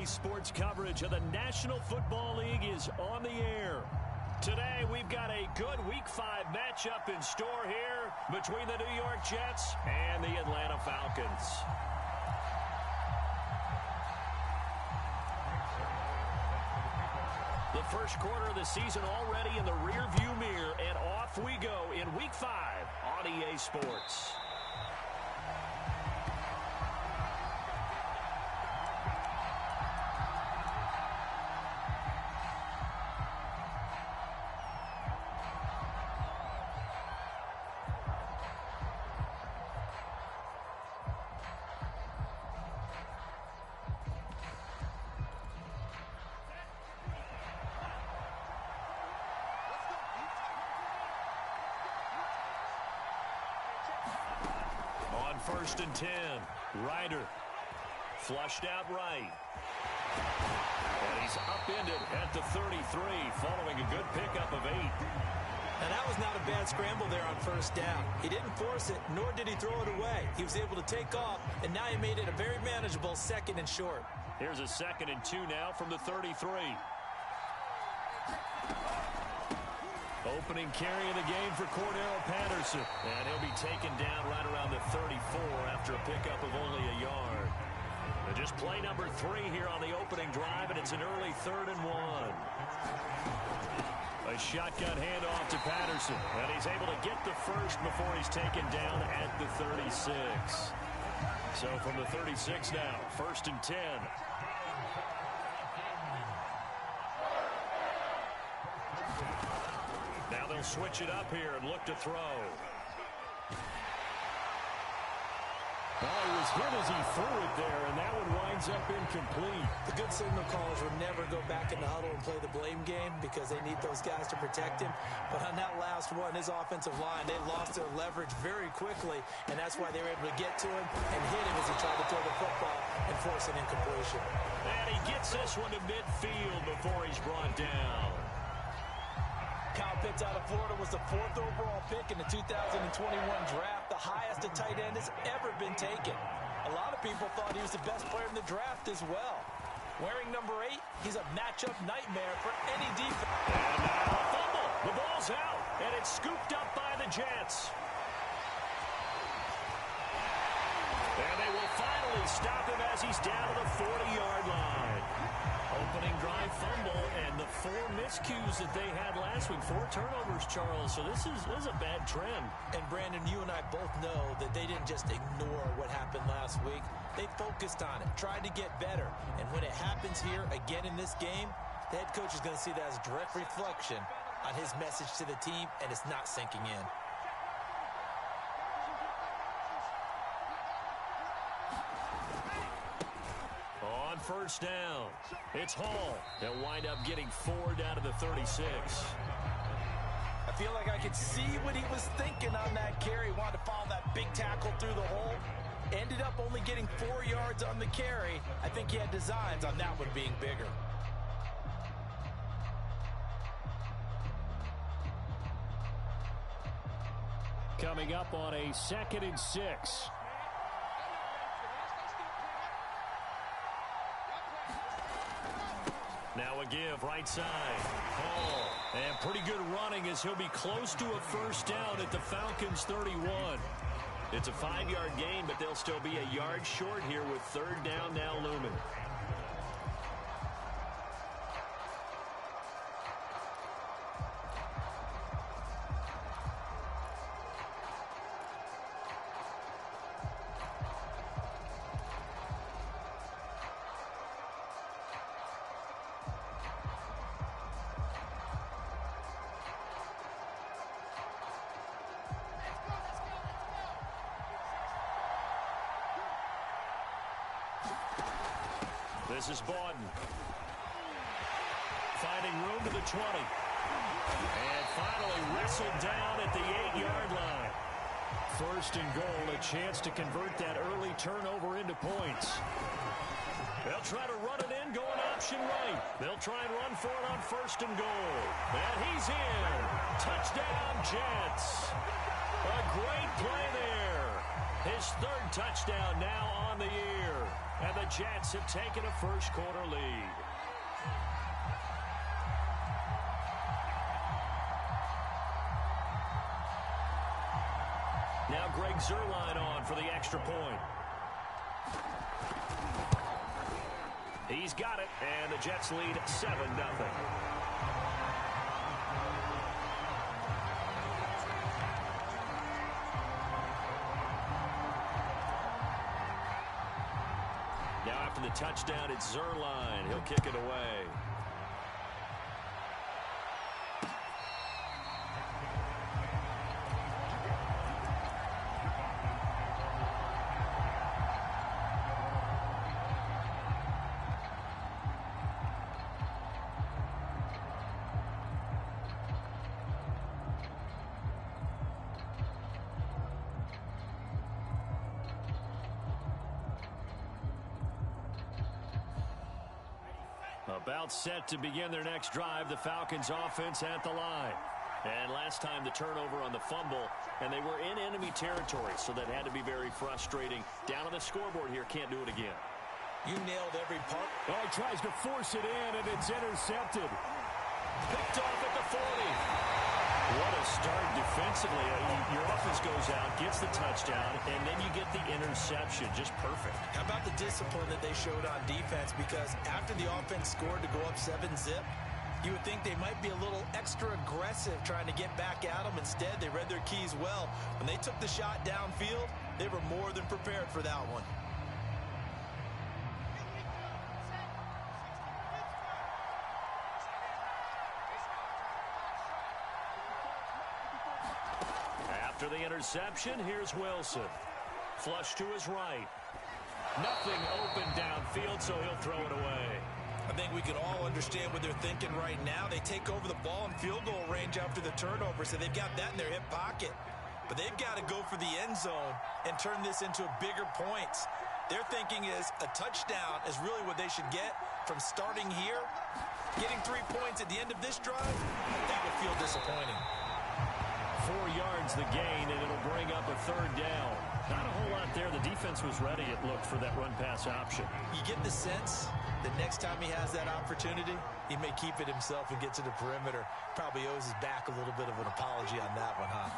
OTA Sports coverage of the National Football League is on the air. Today, we've got a good Week 5 matchup in store here between the New York Jets and the Atlanta Falcons. The first quarter of the season already in the rearview mirror, and off we go in Week 5 on EA Sports. First and 10. Ryder. Flushed out right. And he's upended at the 33 following a good pickup of 8. And that was not a bad scramble there on first down. He didn't force it, nor did he throw it away. He was able to take off, and now he made it a very manageable 2nd and short. Here's a 2nd and 2 now from the 33. Opening carry of the game for Cordero Patterson. And he'll be taken down right around the 34 after a pickup of only a yard. And just play number 3 here on the opening drive, and it's an early 3rd and 1. A shotgun handoff to Patterson. And he's able to get the first before he's taken down at the 36. So from the 36 now, 1st and 10. Now they'll switch it up here and look to throw. Well, he was hit as he threw it there, and that one winds up incomplete. The good signal callers will never go back in the huddle and play the blame game because they need those guys to protect him. But on that last one, his offensive line, they lost their leverage very quickly, and that's why they were able to get to him and hit him as he tried to throw the football and force an incompletion. And he gets this one to midfield before he's brought down. Kyle Pitts out of Florida was the 4th overall pick in the 2021 draft, the highest a tight end has ever been taken. A lot of people thought he was the best player in the draft as well. Wearing number 8, he's a matchup nightmare for any defense. And now a fumble. The ball's out, and it's scooped up by the Jets. And they will finally stop him as he's down to the 40-yard line. Opening drive fumble, and the 4 miscues that they had last week. 4 turnovers, Charles. So this is a bad trend. And, Brandon, you and I both know that they didn't just ignore what happened last week. They focused on it, tried to get better. And when it happens here again in this game, the head coach is going to see that as a direct reflection on his message to the team, and it's not sinking in. On first down, it's Hall. They'll wind up getting 4 down to the 36. I feel like I could see what he was thinking on that carry. He wanted to follow that big tackle through the hole. Ended up only getting 4 yards on the carry. I think he had designs on that one being bigger. Coming up on a 2nd and 6. Now a give, right side. Hall. And pretty good running as he'll be close to a first down at the Falcons' 31. It's a 5-yard gain, but they'll still be a yard short here with 3rd down now looming. This is Bawden. Finding room to the 20. And finally wrestled down at the 8-yard line. 1st and goal, a chance to convert that early turnover into points. They'll try to run it in, going option right. They'll try and run for it on 1st and goal. And he's in. Touchdown, Jets. A great play there. His third touchdown now on the year. And the Jets have taken a first-quarter lead. Now Greg Zuerlein on for the extra point. He's got it, and the Jets lead 7-0. Now after the touchdown, it's Zuerlein. He'll kick it away. About set to begin their next drive, the Falcons offense at the line. And last time the turnover on the fumble, and they were in enemy territory, so that had to be very frustrating. Down on the scoreboard here, can't do it again. You nailed every part. Oh, he tries to force it in, and it's intercepted. Picked off at the 40. What a start defensively. Your offense goes out, gets the touchdown, and then you get the interception. Just perfect. How about the discipline that they showed on defense? Because after the offense scored to go up 7-zip, you would think they might be a little extra aggressive trying to get back at them. Instead, they read their keys well. When they took the shot downfield, they were more than prepared for that one. After the interception, here's Wilson. Flush to his right. Nothing open downfield, so he'll throw it away. I think we can all understand what they're thinking right now. They take over the ball in field goal range after the turnover, so they've got that in their hip pocket. But they've got to go for the end zone and turn this into bigger points. Their thinking is a touchdown is really what they should get from starting here. Getting 3 points at the end of this drive, that would feel disappointing. 4 yards the gain, and it'll bring up a third down. Not a whole lot there. The defense was ready, it looked, for that run-pass option. You get the sense that next time he has that opportunity, he may keep it himself and get to the perimeter. Probably owes his back a little bit of an apology on that one, huh?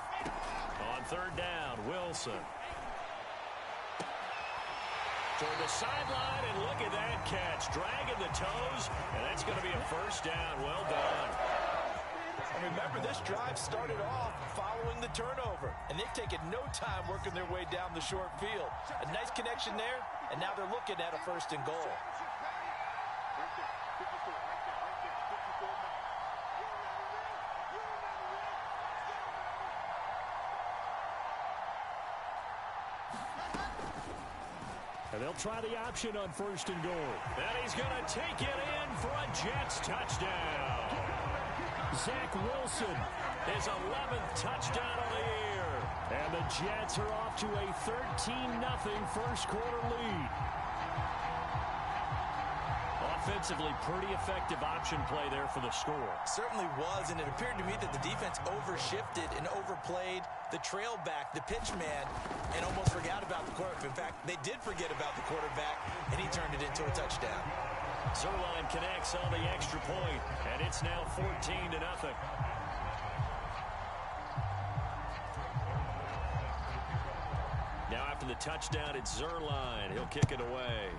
On third down, Wilson. Toward the sideline, and look at that catch. Dragging the toes, and that's going to be a first down. Well done. And remember, this drive started off following the turnover, and they've taken no time working their way down the short field. A nice connection there, and now they're looking at a first and goal. And they'll try the option on first and goal. And he's going to take it in for a Jets touchdown. Zach Wilson, his 11th touchdown of the year. And the Jets are off to a 13-0 first-quarter lead. Offensively, pretty effective option play there for the score. Certainly was, and it appeared to me that the defense overshifted and overplayed the trail back, the pitch man, and almost forgot about the quarterback. In fact, they did forget about the quarterback, and he turned it into a touchdown. Zuerlein connects on the extra point, and it's now 14-0. Now after the touchdown, it's Zuerlein. He'll kick it away.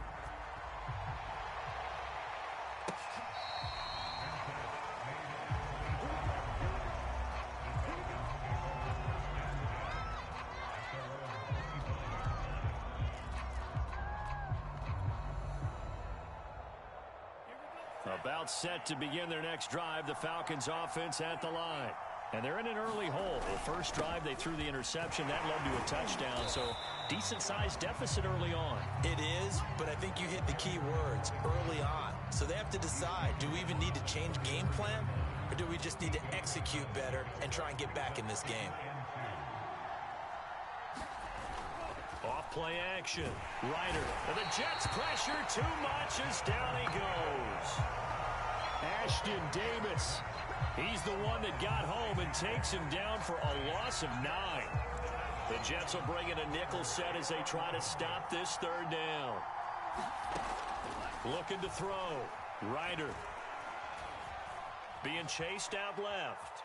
About set to begin their next drive, the Falcons offense at the line. And they're in an early hole. The first drive, they threw the interception. That led to a touchdown, so decent-sized deficit early on. It is, but I think you hit the key words, early on. So they have to decide, do we even need to change game plan, or do we just need to execute better and try and get back in this game? Off-play action. Ryder. And the Jets pressure too much as down he goes. Ashton Davis. He's the one that got home and takes him down for a loss of 9. The Jets will bring in a nickel set as they try to stop this third down. Looking to throw. Ryder. Being chased out left.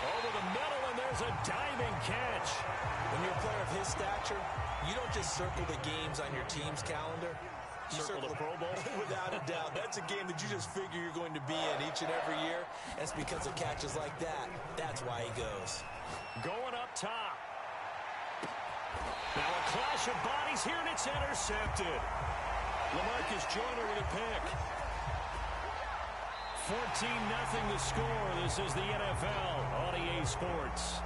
Over the middle, and there's a diving catch. When you're a player of his stature, you don't just circle the games on your team's calendar. You circle the Pro Bowl? Without a doubt. That's a game that you just figure you're going to be in each and every year. And it's because of catches like that. That's why he goes. Going up top. Now a clash of bodies here, and it's intercepted. LaMarcus Joyner with a pick. 14-0 the score. This is the NFL on EA Sports.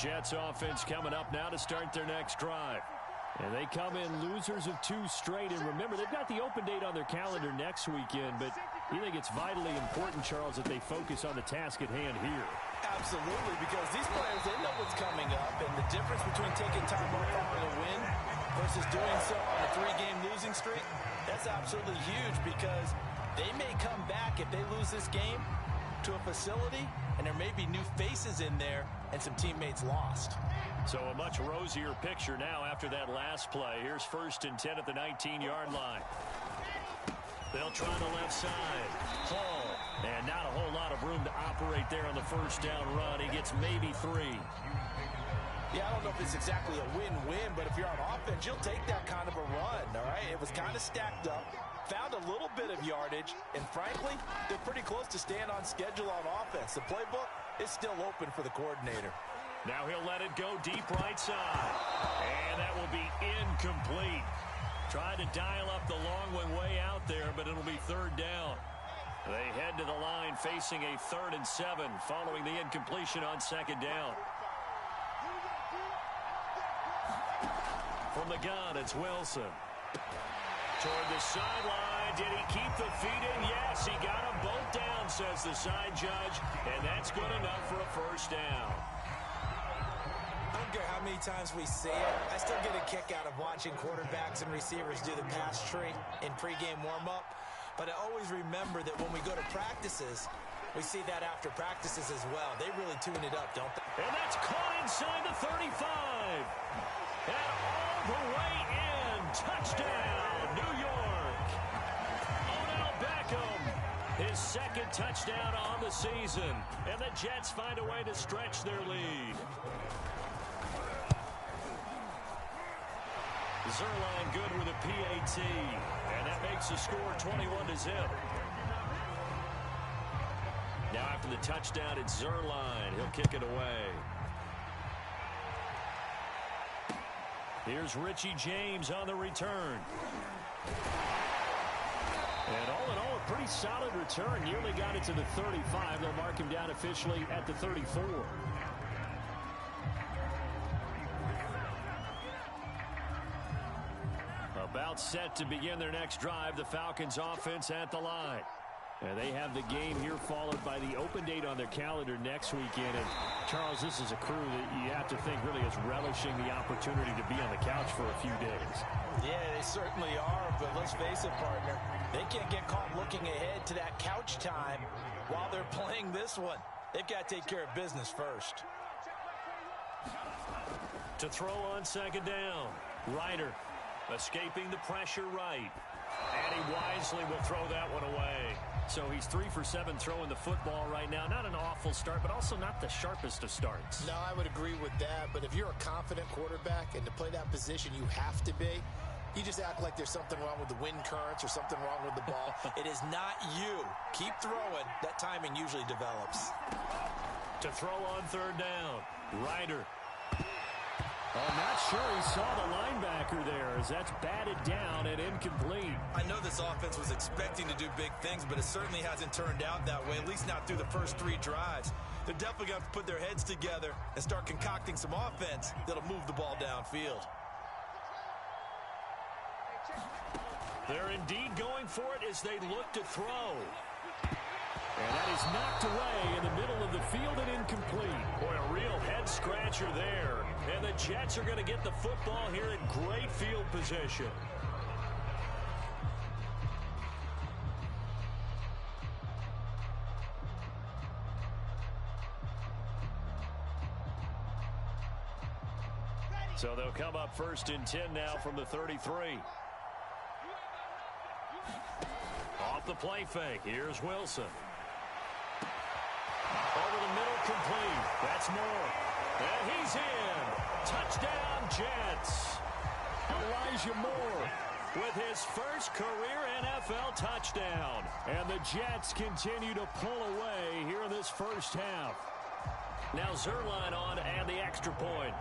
Jets offense coming up now to start their next drive. And they come in losers of 2 straight. And remember, they've got the open date on their calendar next weekend. But you think it's vitally important, Charles, that they focus on the task at hand here? Absolutely, because these players, they know what's coming up. And the difference between taking time off following a win versus doing so on a 3-game losing streak, that's absolutely huge, because they may come back if they lose this game to a facility, and there may be new faces in there and some teammates lost. So a much rosier picture now after that last play. Here's 1st and 10 at the 19-yard line. They'll try the left side. Hall. And not a whole lot of room to operate there on the first down run. He gets maybe 3. Yeah, I don't know if it's exactly a win-win, but if you're on offense, you'll take that kind of a run, all right? It was kind of stacked up, found a little bit of yardage, and frankly, they're pretty close to staying on schedule on offense. The playbook is still open for the coordinator. Now he'll let it go deep right side. And that will be incomplete. Tried to dial up the long one way out there, but it'll be 3rd down. They head to the line facing a 3rd and 7 following the incompletion on 2nd down. From the gun, it's Wilson. Toward the sideline. Did he keep the feet in? Yes, he got them both down, says the side judge. And that's good enough for a 1st down. I don't care how many times we see it. I still get a kick out of watching quarterbacks and receivers do the pass tree in pregame warm-up. But I always remember that when we go to practices, we see that after practices as well. They really tune it up, don't they? And that's caught inside the 35. And all the way in. Touchdown, New York. Odell Beckham. His 2nd touchdown on the season. And the Jets find a way to stretch their lead. Zerline good with a PAT, and that makes the score 21-0. Now after the touchdown, it's Zerline. He'll kick it away. Here's Richie James on the return. And all in all, a pretty solid return. Nearly got it to the 35. They'll mark him down officially at the 34. About set to begin their next drive. The Falcons offense at the line. And they have the game here followed by the open date on their calendar next weekend. And Charles, this is a crew that you have to think really is relishing the opportunity to be on the couch for a few days. Yeah, they certainly are. But let's face it, partner, they can't get caught looking ahead to that couch time while they're playing this one. They've got to take care of business first. To throw on 2nd down. Ryder. Escaping the pressure right. And he wisely will throw that one away. So he's 3 for 7 throwing the football right now. Not an awful start, but also not the sharpest of starts. No, I would agree with that. But if you're a confident quarterback and to play that position you have to be, you just act like there's something wrong with the wind currents or something wrong with the ball. It is not you. Keep throwing. That timing usually develops. To throw on 3rd down. Ryder. I'm not sure he saw the linebacker there as that's batted down and incomplete. I know this offense was expecting to do big things, but it certainly hasn't turned out that way, at least not through the first 3 drives. They're definitely going to have to put their heads together and start concocting some offense that'll move the ball downfield. They're indeed going for it as they look to throw. And that is knocked away in the middle of the field and incomplete. Boy, a real head-scratcher there. And the Jets are going to get the football here in great field position. So they'll come up 1st and 10 now from the 33. Off the play fake. Here's Wilson. Over the middle, complete. That's Moore. And he's in. Touchdown, Jets. Elijah Moore with his first career NFL touchdown. And the Jets continue to pull away here in this first half. Now Zerline on to add the extra point.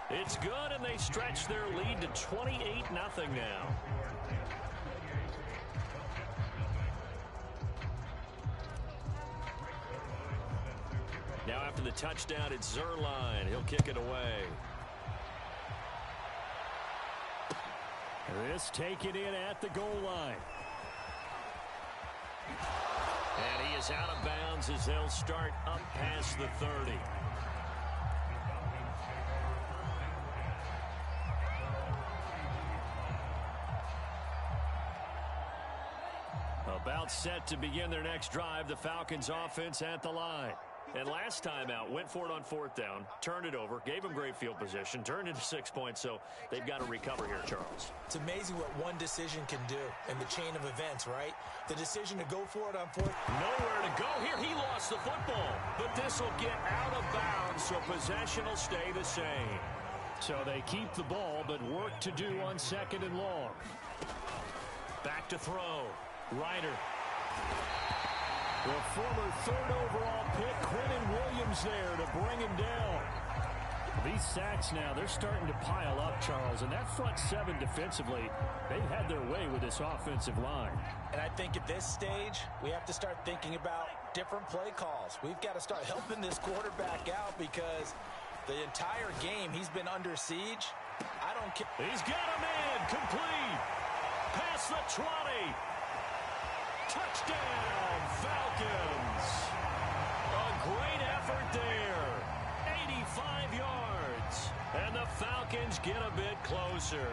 It's good, and they stretch their lead to 28-0 now. Now after the touchdown, it's Zerline. He'll kick it away. This taken in at the goal line. And he is out of bounds as they'll start up past the 30. About set to begin their next drive, the Falcons offense at the line. And last time out, went for it on 4th down, turned it over, gave them great field position, turned into 6 points, so they've got to recover here, Charles. It's amazing what one decision can do in the chain of events, right? The decision to go for it on 4th. Nowhere to go here. He lost the football, but this will get out of bounds, so possession will stay the same. So they keep the ball, but work to do on 2nd and long. Back to throw. Ryder. The former 3rd overall pick, Quinnen Williams there to bring him down. These sacks now, they're starting to pile up, Charles, and that front 7 defensively, they've had their way with this offensive line. And I think at this stage, we have to start thinking about different play calls. We've got to start helping this quarterback out because the entire game he's been under siege. I don't care. He's got him in. Complete. Past the 20. Touchdown, Falcons. A great effort there. 85 yards. And the Falcons get a bit closer.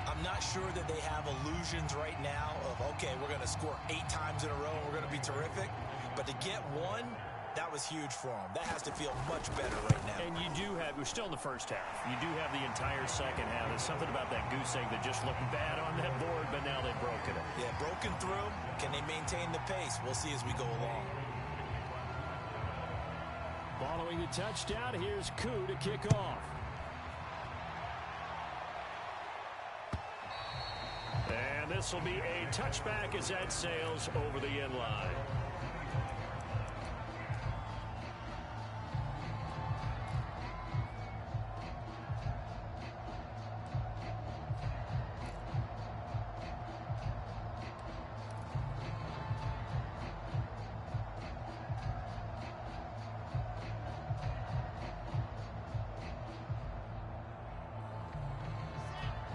I'm not sure that they have illusions right now of, okay, we're going to score 8 times in a row and we're going to be terrific. But to get one, that was huge for them. That has to feel much better right now. And you do have, we're still in the first half. You do have the entire second half. There's something about that goose egg that just looked bad on that board, but now they've broken it. Yeah, broken through. Can they maintain the pace? We'll see as we go along. Following the touchdown, here's Koo to kick off. And this will be a touchback as that sails over the end line.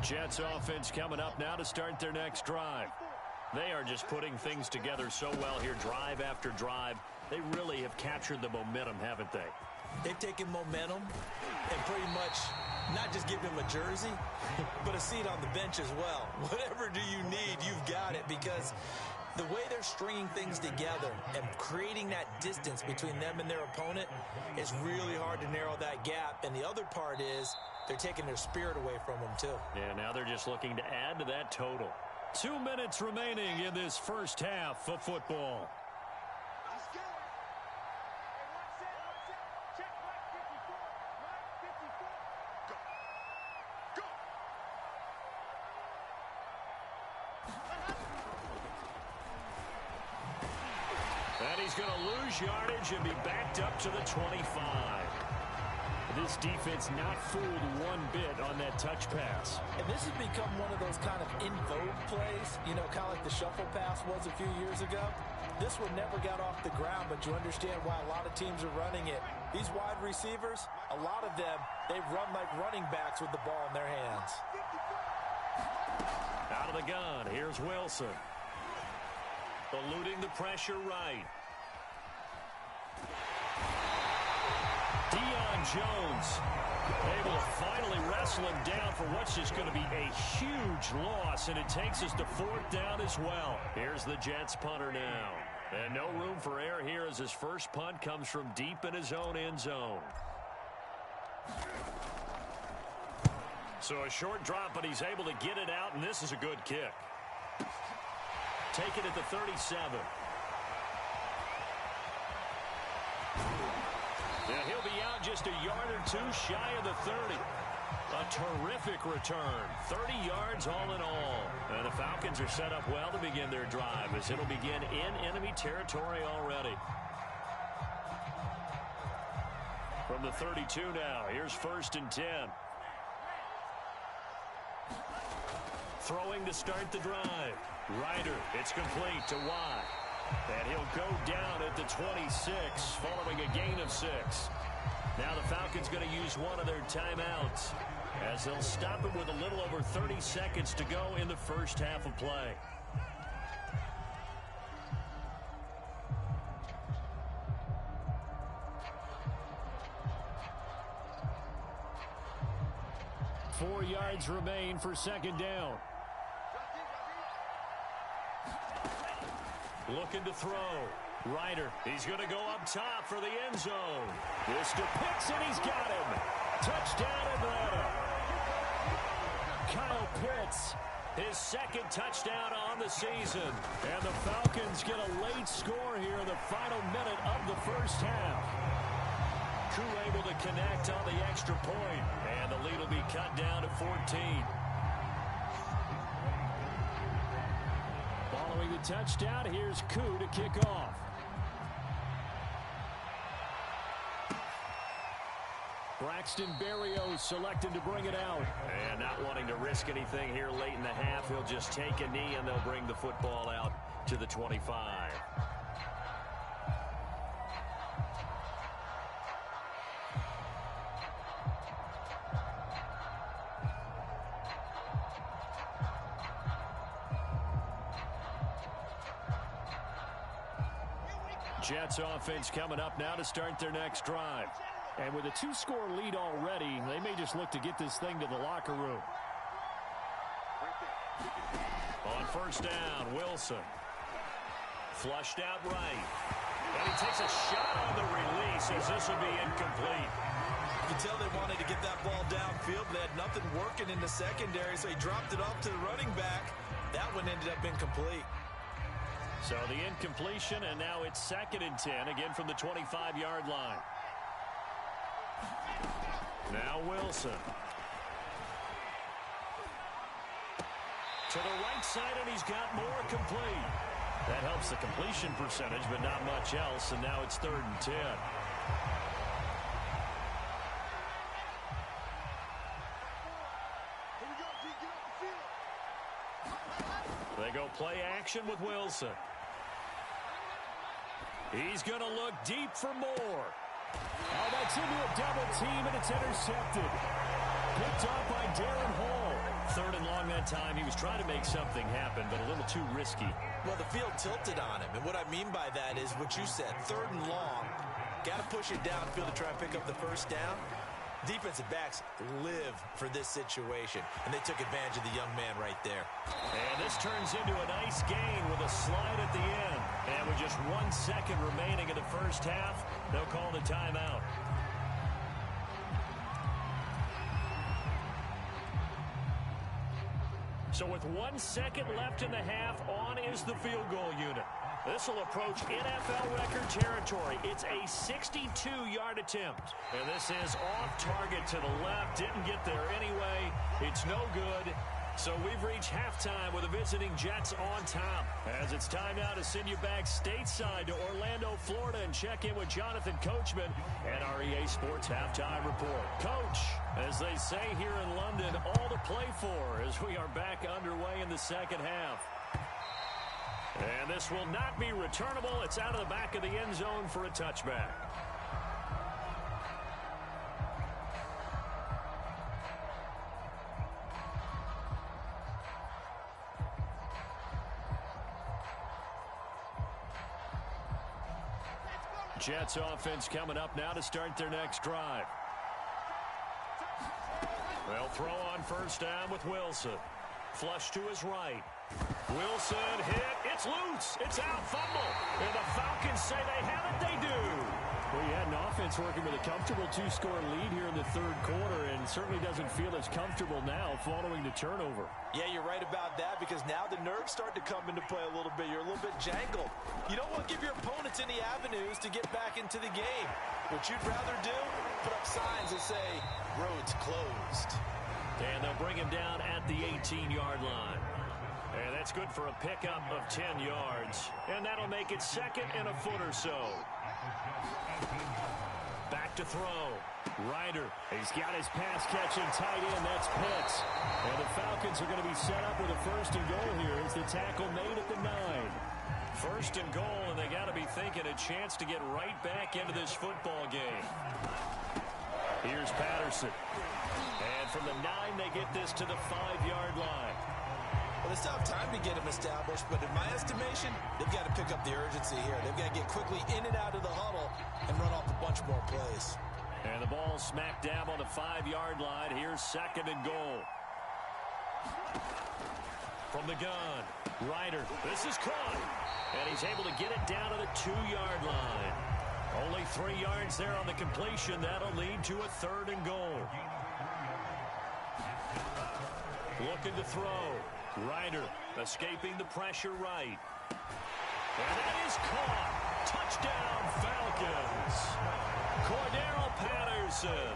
Jets offense coming up now to start their next drive. They are just putting things together so well here, drive after drive. They really have captured the momentum, haven't they? They've taken momentum and pretty much not just given him a jersey, but a seat on the bench as well. Whatever do you need, you've got it, because the way they're stringing things together and creating that distance between them and their opponent is really hard to narrow that gap. And the other part is they're taking their spirit away from them, too. Yeah, now they're just looking to add to that total. 2 minutes remaining in this first half of football. And he's going to lose yardage and be backed up to the 25. This defense not fooled one bit on that touch pass. And this has become one of those kind of in vogue plays, you know, kind of like the shuffle pass was a few years ago. This one never got off the ground, but you understand why a lot of teams are running it. These wide receivers, a lot of them, they run like running backs with the ball in their hands. Out of the gun, here's Wilson. Eluding the pressure right. Jones able to finally wrestle him down for what's just going to be a huge loss, and it takes us to 4th down as well. Here's the Jets punter now. And no room for error here as his first punt comes from deep in his own end zone. So a short drop, but he's able to get it out, and this is a good kick. Take it at the 37. Yeah, he'll be out just a yard or two shy of the 30. A terrific return. 30 yards all in all. And the Falcons are set up well to begin their drive as it'll begin in enemy territory already. From the 32 now, here's 1st and 10. Throwing to start the drive. Ryder, it's complete to Watt. And he'll go down at the 26 following a gain of 6. Now the Falcons going to use one of their timeouts as they'll stop him with a little over 30 seconds to go in the first half of play. Four yards remain for 2nd down. Looking to throw. Ryder, he's going to go up top for the end zone. This to Pitts, and he's got him. Touchdown, Atlanta. Kyle Pitts, his 2nd touchdown on the season. And the Falcons get a late score here in the final minute of the first half. Crew able to connect on the extra point, and the lead will be cut down to 14. Following the touchdown, here's Koo to kick off. Braxton Berrios selected to bring it out. And not wanting to risk anything here late in the half, he'll just take a knee and they'll bring the football out to the 25. Jets offense coming up now to start their next drive. And with a 2-score lead already, they may just look to get this thing to the locker room. On 1st down, Wilson. Flushed out right. And he takes a shot on the release as this will be incomplete. You can tell they wanted to get that ball downfield, but they had nothing working in the secondary, so he dropped it off to the running back. That one ended up incomplete. So the incompletion, and now it's 2nd and 10, again from the 25-yard line. Now Wilson. To the right side, and he's got more complete. That helps the completion percentage, but not much else, and now it's 3rd and 10. They go play action with Wilson. He's going to look deep for more. Oh, that's into a double team, and it's intercepted. Picked off by Darren Hall. 3rd and long that time. He was trying to make something happen, but a little too risky. Well, the field tilted on him, and what I mean by that is what you said, 3rd and long. Got to push it downfield to try and pick up the 1st down. Defensive backs live for this situation, and they took advantage of the young man right there. And this turns into a nice gain with a slide at the end. And with just 1 second remaining in the first half, they'll call the timeout. So with 1 second left in the half, on is the field goal unit. This will approach NFL record territory. It's a 62-yard attempt. And this is off target to the left. Didn't get there anyway. It's no good. So we've reached halftime with the visiting Jets on top. As it's time now to send you back stateside to Orlando, Florida, and check in with Jonathan Coachman and our EA Sports Halftime Report. Coach, as they say here in London, all to play for as we are back underway in the second half. And this will not be returnable. It's out of the back of the end zone for a touchback. Jets offense coming up now to start their next drive. They'll throw on first down with Wilson. Flush to his right. Wilson hit. It's loose. It's out. Fumble. And the Falcons say they have it. They do. Well, you had an offense working with a comfortable 2-score lead here in the third quarter and certainly doesn't feel as comfortable now following the turnover. Yeah, you're right about that because now the nerves start to come into play a little bit. You're a little bit jangled. You don't want to give your opponents any avenues to get back into the game. What you'd rather do, put up signs that say, roads closed. And they'll bring him down at the 18-yard line. And that's good for a pickup of 10 yards. And that'll make it second and a foot or so. Back to throw. Ryder. He's got his pass-catching tight end. That's Pitts. And the Falcons are going to be set up with a first and goal here as the tackle made at the 9. First and goal, and they got to be thinking a chance to get right back into this football game. Here's Patterson. And from the 9, they get this to the 5-yard line. Well, they still have time to get him established, but in my estimation, they've got to pick up the urgency here. They've got to get quickly in and out of the huddle and run off a bunch more plays. And the ball smack dab on the 5-yard line. Here's second and goal. From the gun, Ryder. This is caught. And he's able to get it down to the 2-yard line. Only 3 yards there on the completion. That'll lead to a third and goal. Looking to throw. Ryder escaping the pressure right. And that is caught. Touchdown, Falcons. Cordero Patterson.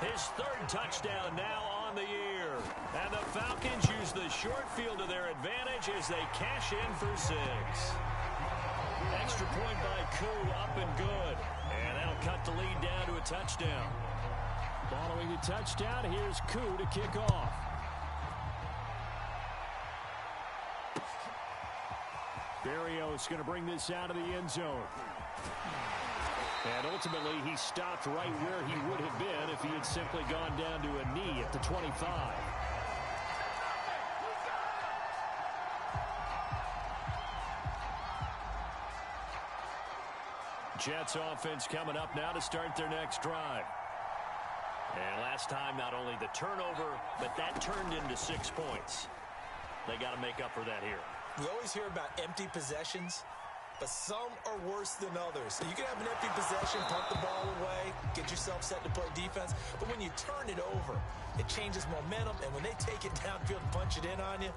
His third touchdown now on the year. And the Falcons use the short field to their advantage as they cash in for 6. Extra point by Koo, up and good. And that'll cut the lead down to a touchdown. Following the touchdown, here's Koo to kick off. Berrios going to bring this out of the end zone. And ultimately, he stopped right where he would have been if he had simply gone down to a knee at the 25. Jets offense coming up now to start their next drive. And last time, not only the turnover, but that turned into 6 points. They got to make up for that here. We always hear about empty possessions, but some are worse than others. So you can have an empty possession, punt the ball away, get yourself set to play defense. But when you turn it over, it changes momentum. And when they take it downfield and punch it in on you,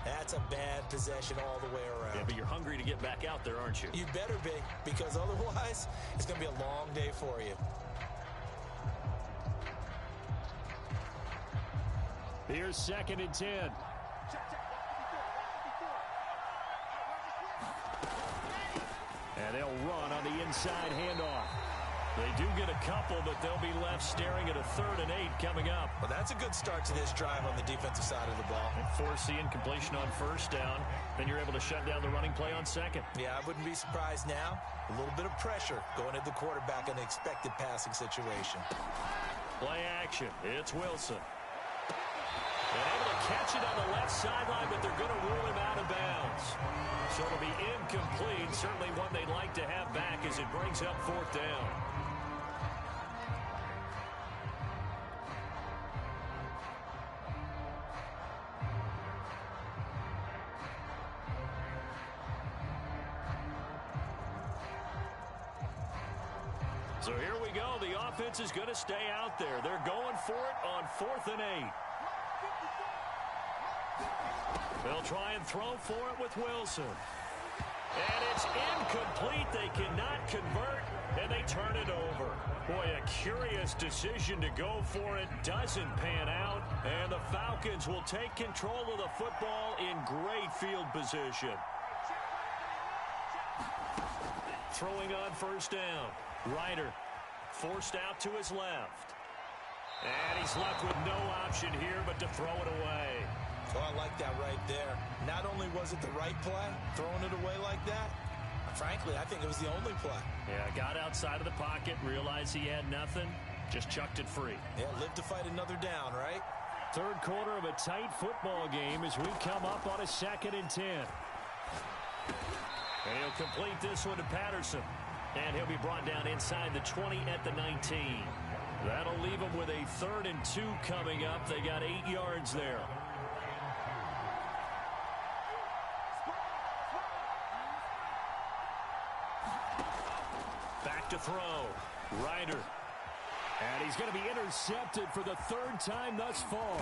that's a bad possession all the way around. Yeah, but you're hungry to get back out there, aren't you? You better be, because otherwise, it's going to be a long day for you. Here's second and 10. And they'll run on the inside handoff. They do get a couple, but they'll be left staring at a 3rd and 8 coming up. Well, that's a good start to this drive on the defensive side of the ball. And force the incompletion on first down. Then you're able to shut down the running play on second. Yeah, I wouldn't be surprised now. A little bit of pressure going at the quarterback in an expected passing situation. Play action. It's Wilson. And able to catch it on the left sideline, but they're going to rule him out of bounds. So it'll be incomplete. Certainly one they'd like to have back as it brings up 4th down. So here we go. The offense is going to stay out there. They're going for it on 4th and 8. They'll try and throw for it with Wilson. And it's incomplete. They cannot convert, and they turn it over. Boy, a curious decision to go for it. Doesn't pan out. And the Falcons will take control of the football in great field position. Throwing on first down. Ryder forced out to his left. And he's left with no option here but to throw it away. Oh, I like that right there. Not only was it the right play, throwing it away like that, frankly, I think it was the only play. Yeah, got outside of the pocket, realized he had nothing, just chucked it free. Yeah, live to fight another down, right? Third quarter of a tight football game as we come up on a 2nd and 10. And he'll complete this one to Patterson. And he'll be brought down inside the 20 at the 19. That'll leave him with a 3rd and 2 coming up. They got 8 yards there. Back to throw. Ryder. And he's going to be intercepted for the 3rd time thus far.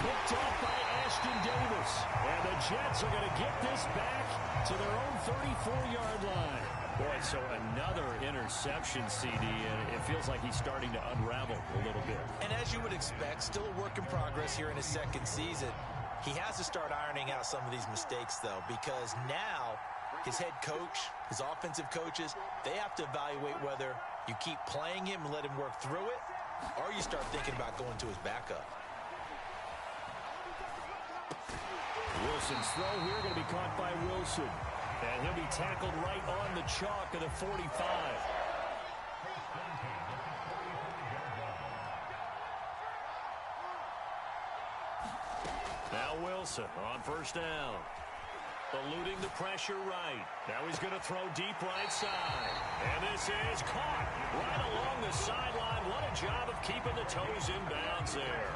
Picked off by Ashton Davis. And the Jets are going to get this back to their own 34-yard line. Boy, so another interception, CD, and it feels like he's starting to unravel a little bit. And as you would expect, still a work in progress here in his 2nd season. He has to start ironing out some of these mistakes, though, because now his head coach, his offensive coaches, they have to evaluate whether you keep playing him and let him work through it, or you start thinking about going to his backup. Wilson's throw here going to be caught by Wilson. And he'll be tackled right on the chalk of the 45. Now Wilson on first down. Eluding the pressure right. Now he's going to throw deep right side. And this is caught right along the sideline. What a job of keeping the toes in bounds there.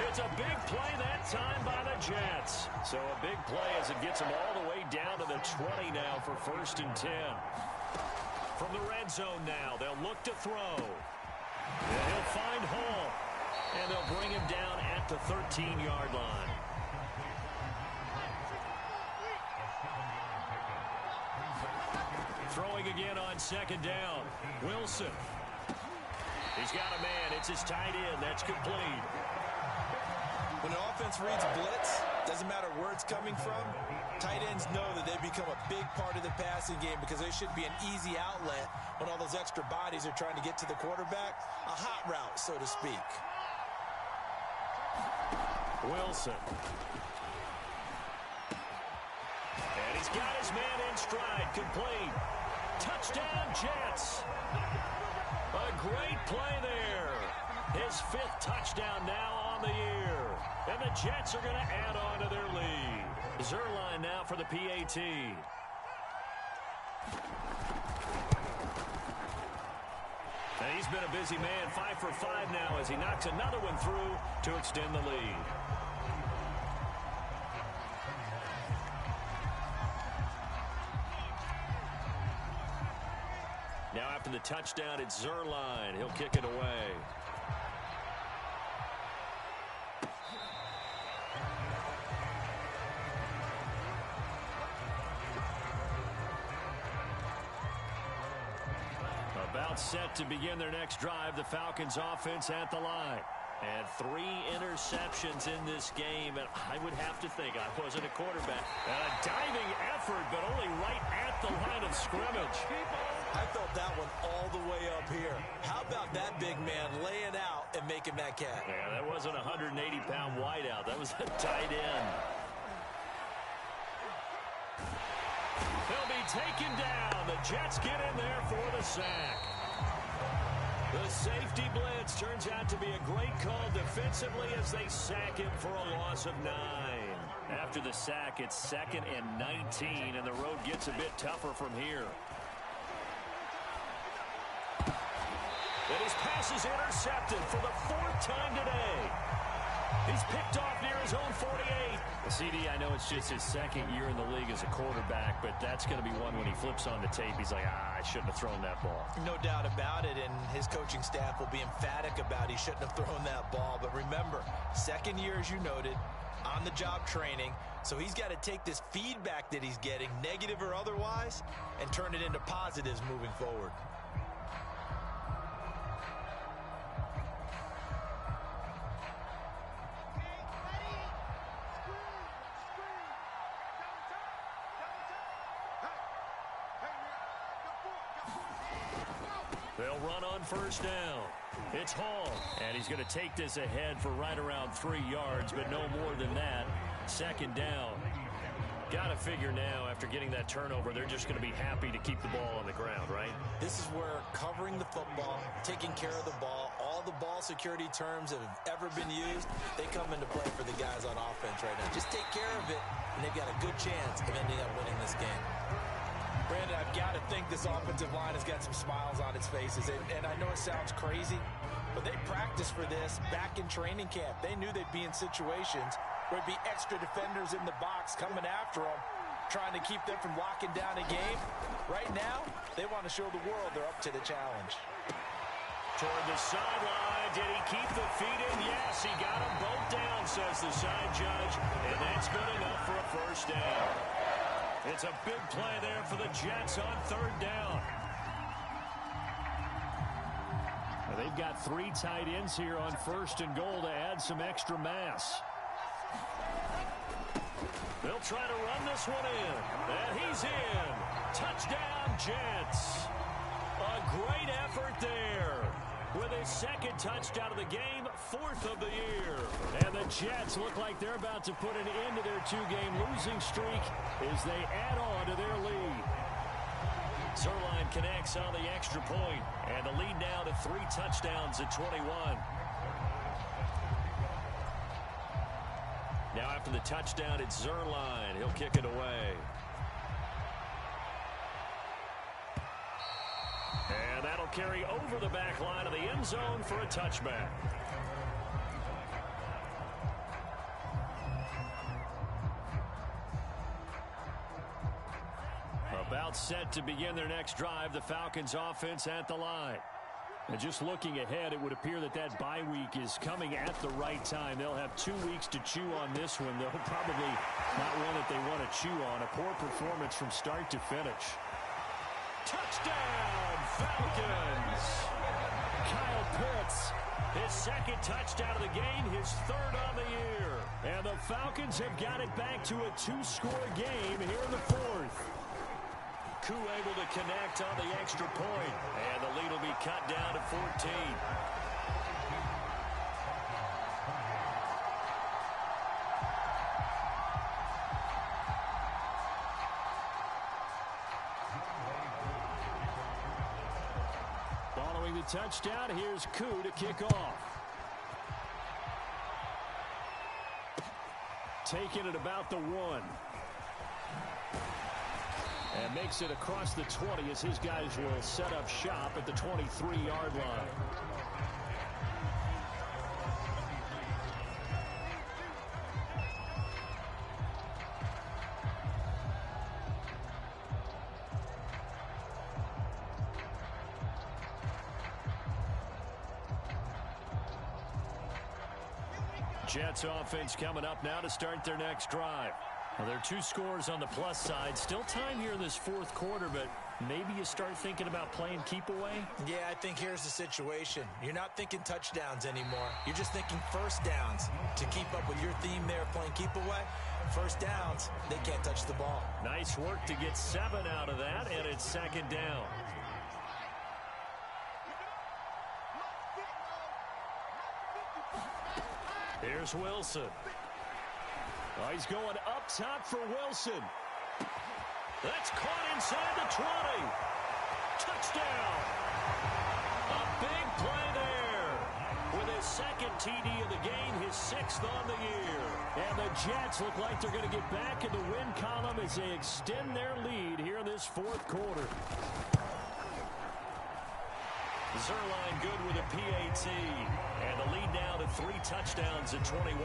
It's a big play that time by the Jets. So a big play as it gets them all the way down to the 20 now for 1st and 10. From the red zone now, they'll look to throw. And he'll find Hall. And they'll bring him down at the 13-yard line. Throwing again on 2nd down. Wilson. He's got a man. It's his tight end. That's complete. When an offense reads blitz, doesn't matter where it's coming from, tight ends know that they become a big part of the passing game because they should be an easy outlet when all those extra bodies are trying to get to the quarterback. A hot route, so to speak. Wilson. And he's got his man in stride. Complete. Touchdown, Jets. A great play there. His 5th touchdown now on the year. And the Jets are going to add on to their lead. Zerline now for the PAT. And he's been a busy man, 5 for 5 now as he knocks another one through to extend the lead. Now after the touchdown, it's Zerline. He'll kick it away. About set to begin their next drive, the Falcons offense at the line. And 3 interceptions in this game, and I would have to think I wasn't a quarterback. And a diving effort, but only right at the line of scrimmage. I felt that one all the way up here. How about that big man laying out and making that catch? Yeah, that wasn't a 180-pound wideout. That was a tight end. He'll be taken down. The Jets get in there for the sack. The safety blitz turns out to be a great call defensively as they sack him for a loss of 9. After the sack, it's 2nd and 19, and the road gets a bit tougher from here. And his pass is intercepted for the 4th time today. He's picked off near his own 48. CD, I know it's just his 2nd year in the league as a quarterback, but that's going to be one when he flips on the tape. He's like, I shouldn't have thrown that ball. No doubt about it, and his coaching staff will be emphatic about he shouldn't have thrown that ball. But remember, 2nd year, as you noted, on-the-job training, so he's got to take this feedback that he's getting, negative or otherwise, and turn it into positives moving forward. They'll run on first down. It's Hall, and he's going to take this ahead for right around 3 yards, but no more than that. Second down. Got to figure now, after getting that turnover, they're just going to be happy to keep the ball on the ground, right? This is where covering the football, taking care of the ball, all the ball security terms that have ever been used, they come into play for the guys on offense right now. Just take care of it, and they've got a good chance of ending up winning this game. Brandon, I've got to think this offensive line has got some smiles on its faces. And I know it sounds crazy, but they practiced for this back in training camp. They knew they'd be in situations where there'd be extra defenders in the box coming after them, trying to keep them from locking down a game. Right now, they want to show the world they're up to the challenge. Toward the sideline. Did he keep the feet in? Yes, he got them both down, says the side judge. And that's good enough for a first down. It's a big play there for the Jets on third down. Well, they've got 3 tight ends here on first and goal to add some extra mass. They'll try to run this one in. And he's in. Touchdown, Jets. A great effort there. With his second touchdown of the game, 4th of the year. And the Jets look like they're about to put an end to their 2-game losing streak as they add on to their lead. Zerline connects on the extra point, and the lead now to 3 touchdowns at 21. Now after the touchdown, it's Zerline. He'll kick it away. And that'll carry over the back line of the end zone for a touchback. About set to begin their next drive, the Falcons offense at the line. And just looking ahead, it would appear that that bye week is coming at the right time. They'll have 2 weeks to chew on this one, though probably not one that they want to chew on. A poor performance from start to finish. Touchdown, Falcons! Kyle Pitts, his second touchdown of the game, his 3rd on the year. And the Falcons have got it back to a 2-score game here in the 4th. Koo able to connect on the extra point, and the lead will be cut down to 14. Following the touchdown, here's Koo to kick off. Taking it about the 1. And makes it across the 20 as his guys will set up shop at the 23-yard line. Jets offense coming up now to start their next drive. Well, there are 2 scores on the plus side. Still time here in this 4th quarter, but maybe you start thinking about playing keep away? Yeah, I think here's the situation. You're not thinking touchdowns anymore. You're just thinking first downs. To keep up with your theme there, playing keep away, first downs, they can't touch the ball. Nice work to get 7 out of that, and it's 2nd down. Here's Wilson. Oh, he's going up top for Wilson. That's caught inside the 20. Touchdown. A big play there. With his 2nd TD of the game, his 6th on the year. And the Jets look like they're going to get back in the win column as they extend their lead here in this 4th quarter. Zerline good with a PAT. And the lead now to 3 touchdowns at 21.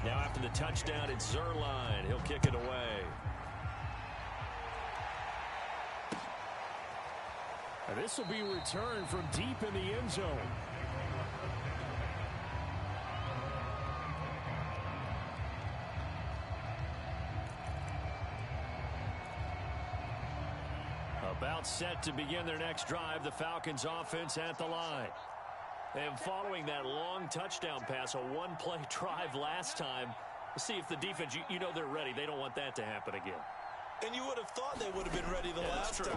Now after the touchdown, it's Zerline. He'll kick it away. And this will be returned from deep in the end zone. About set to begin their next drive, the Falcons offense at the line. And following that long touchdown pass, a 1-play drive last time, we'll see if the defense, you know they're ready. They don't want that to happen again. And you would have thought they would have been ready the last time.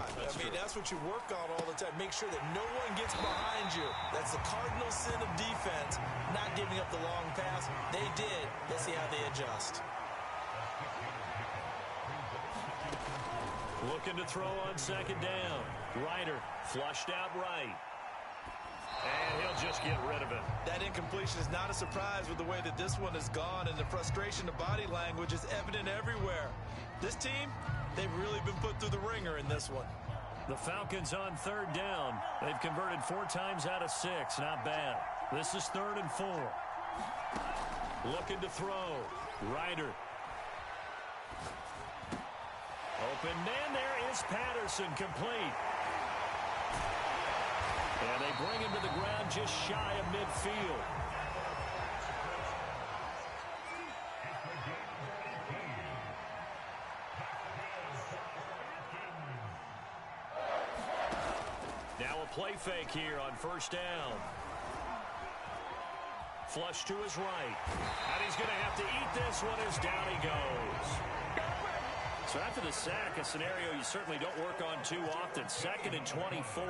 That's what you work on all the time. Make sure that no one gets behind you. That's the cardinal sin of defense, not giving up the long pass. They did. Let's see how they adjust. Looking to throw on second down. Ryder flushed out right. And he'll just get rid of it. That incompletion is not a surprise with the way that this one has gone, and the frustration of body language is evident everywhere. This team, they've really been put through the ringer in this one. The Falcons on third down. They've converted 4 times out of 6. Not bad. This is 3rd and 4. Looking to throw. Ryder. Open man, there is Patterson, complete. And they bring him to the ground just shy of midfield. Now a play fake here on first down. Flush to his right. And he's going to have to eat this one as down he goes. So after the sack, a scenario you certainly don't work on too often. 2nd and 24.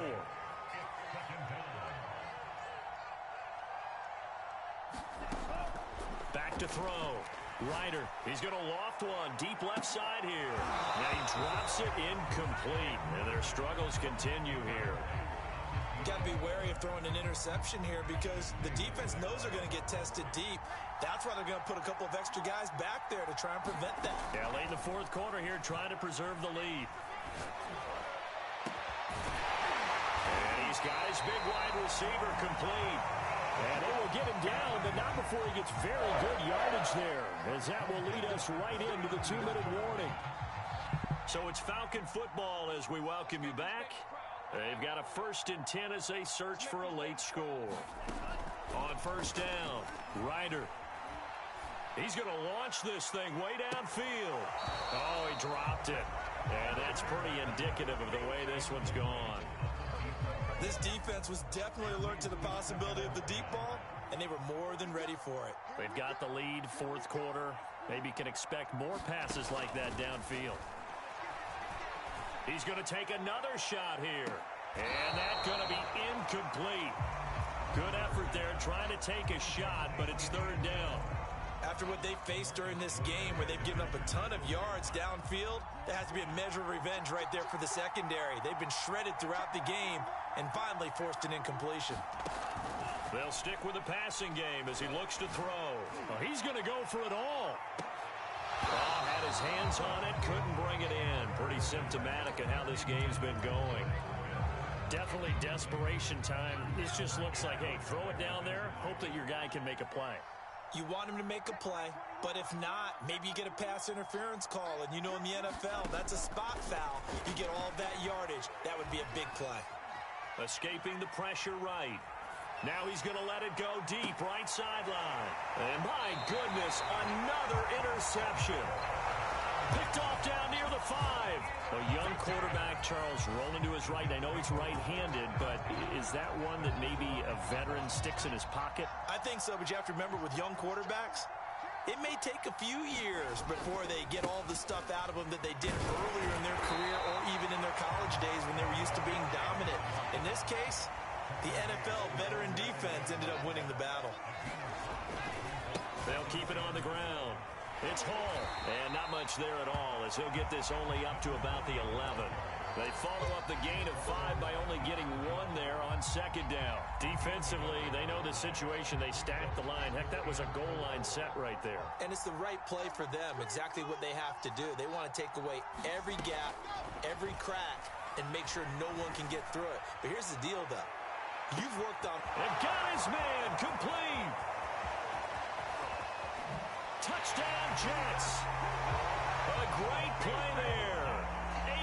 Back to throw. Ryder, he's going to loft one deep left side here. And he drops it incomplete. And their struggles continue here. Got to be wary of throwing an interception here because the defense knows they're going to get tested deep. That's why they're going to put a couple of extra guys back there to try and prevent that. Yeah, late in the 4th quarter here, trying to preserve the lead. And he's got his big wide receiver complete. And they will get him down, but not before he gets very good yardage there, as that will lead us right into the 2-minute warning. So it's Falcon football as we welcome you back. They've got a 1st and 10 as they search for a late score. On first down, Ryder. He's going to launch this thing way downfield. Oh, he dropped it. And that's pretty indicative of the way this one's gone. This defense was definitely alert to the possibility of the deep ball, and they were more than ready for it. They've got the lead, 4th quarter. Maybe can expect more passes like that downfield. He's going to take another shot here. And that's going to be incomplete. Good effort there trying to take a shot, but it's 3rd down. After what they faced during this game where they've given up a ton of yards downfield, there has to be a measure of revenge right there for the secondary. They've been shredded throughout the game and finally forced an incompletion. They'll stick with the passing game as he looks to throw. Well, he's going to go for it all. Oh, had his hands on it, couldn't bring it in. Pretty symptomatic of how this game's been going. Definitely desperation time. This just looks like, hey, throw it down there, hope that your guy can make a play. You want him to make a play, but if not, maybe you get a pass interference call. And you know in the NFL, that's a spot foul. You get all that yardage. That would be a big play. Escaping the pressure right. Now he's going to let it go deep, right sideline. And my goodness, another interception. Picked off down near the 5. A young quarterback, Charles, rolling to his right. I know he's right-handed, but is that one that maybe a veteran sticks in his pocket? I think so, but you have to remember with young quarterbacks, it may take a few years before they get all the stuff out of them that they did earlier in their career or even in their college days when they were used to being dominant. In this case, the NFL veteran defense ended up winning the battle. They'll keep it on the ground. It's Hall, and not much there at all as he'll get this only up to about the 11. They follow up the gain of 5 by only getting 1 there on second down. Defensively, they know the situation. They stacked the line. Heck, that was a goal line set right there. And it's the right play for them, exactly what they have to do. They want to take away every gap, every crack, and make sure no one can get through it. But here's the deal, though. You've worked on... And got his man complete. Touchdown, Jets. A great play there.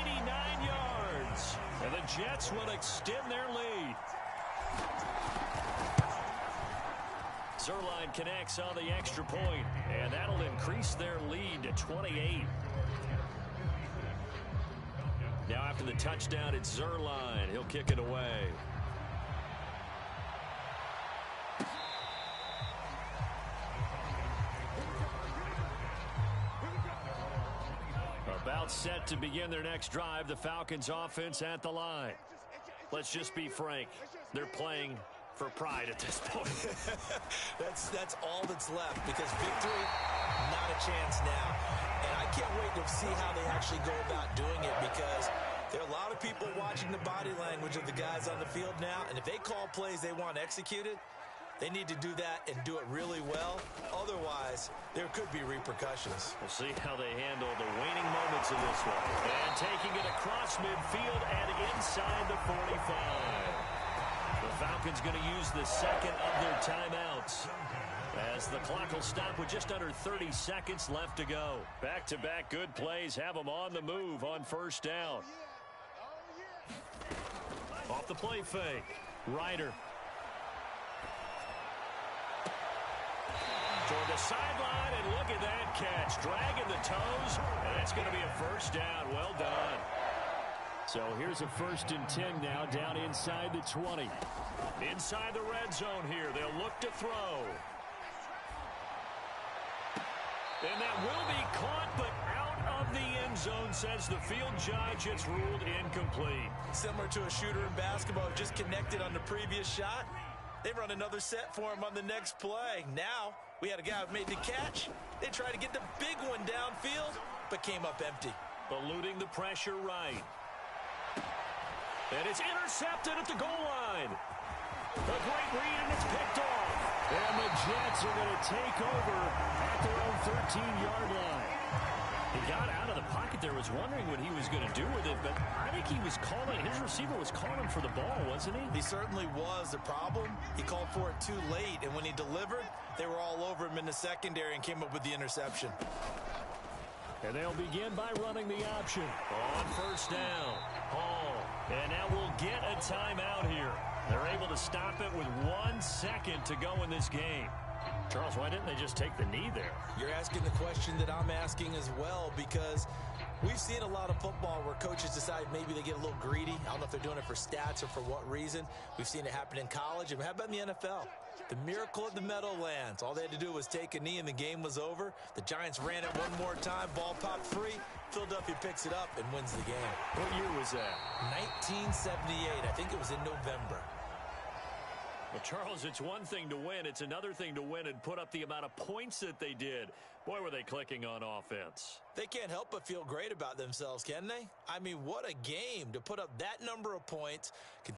89 yards. And the Jets will extend their lead. Zerline connects on the extra point, and that'll increase their lead to 28. Now after the touchdown, it's Zerline. He'll kick it away. About set to begin their next drive. The Falcons offense at the line. Let's just be frank. They're playing for pride at this point. That's all that's left, because victory, not a chance now. And I can't wait to see how they actually go about doing it, because there are a lot of people watching the body language of the guys on the field now, and if they call plays they want executed, they need to do that and do it really well. Otherwise, there could be repercussions. We'll see how they handle the waning moments of this one. And taking it across midfield and inside the 45. The Falcons going to use the second of their timeouts, as the clock will stop with just under 30 seconds left to go. Back-to-back good plays have them on the move on first down. Off the play fake. Ryder. Toward the sideline, and look at that catch. Dragging the toes, and it's going to be a first down. Well done. So here's a 1st and 10 now, down inside the 20. Inside the red zone here. They'll look to throw. And that will be caught, but out of the end zone, says the field judge. It's ruled incomplete. Similar to a shooter in basketball, just connected on the previous shot. They run another set for him on the next play. Now, we had a guy who made the catch. They tried to get the big one downfield, but came up empty. Eluding the pressure right. And it's intercepted at the goal line. A great read, and it's picked off. And the Jets are going to take over at their own 13-yard line. He got out of the pocket there, was wondering what he was going to do with it, but I think he was calling, his receiver was calling for the ball, wasn't he? He certainly was. The problem, he called for it too late, and when he delivered, they were all over him in the secondary and came up with the interception. And they'll begin by running the option. On first down, Hall. And now we'll get a timeout here. They're able to stop it with 1 second to go in this game. Charles, why didn't they just take the knee there? You're asking the question that I'm asking as well, because we've seen a lot of football where coaches decide maybe they get a little greedy. I don't know if they're doing it for stats or for what reason. We've seen it happen in college, and how about in the NFL? The miracle of the Meadowlands. All they had to do was take a knee and the game was over. The Giants ran it one more time, ball popped free. Philadelphia picks it up and wins the game. What year was that? 1978. I think it was in November. Well, Charles, it's one thing to win. It's another thing to win and put up the amount of points that they did. Boy, were they clicking on offense. They can't help but feel great about themselves, can they? I mean, what a game to put up that number of points.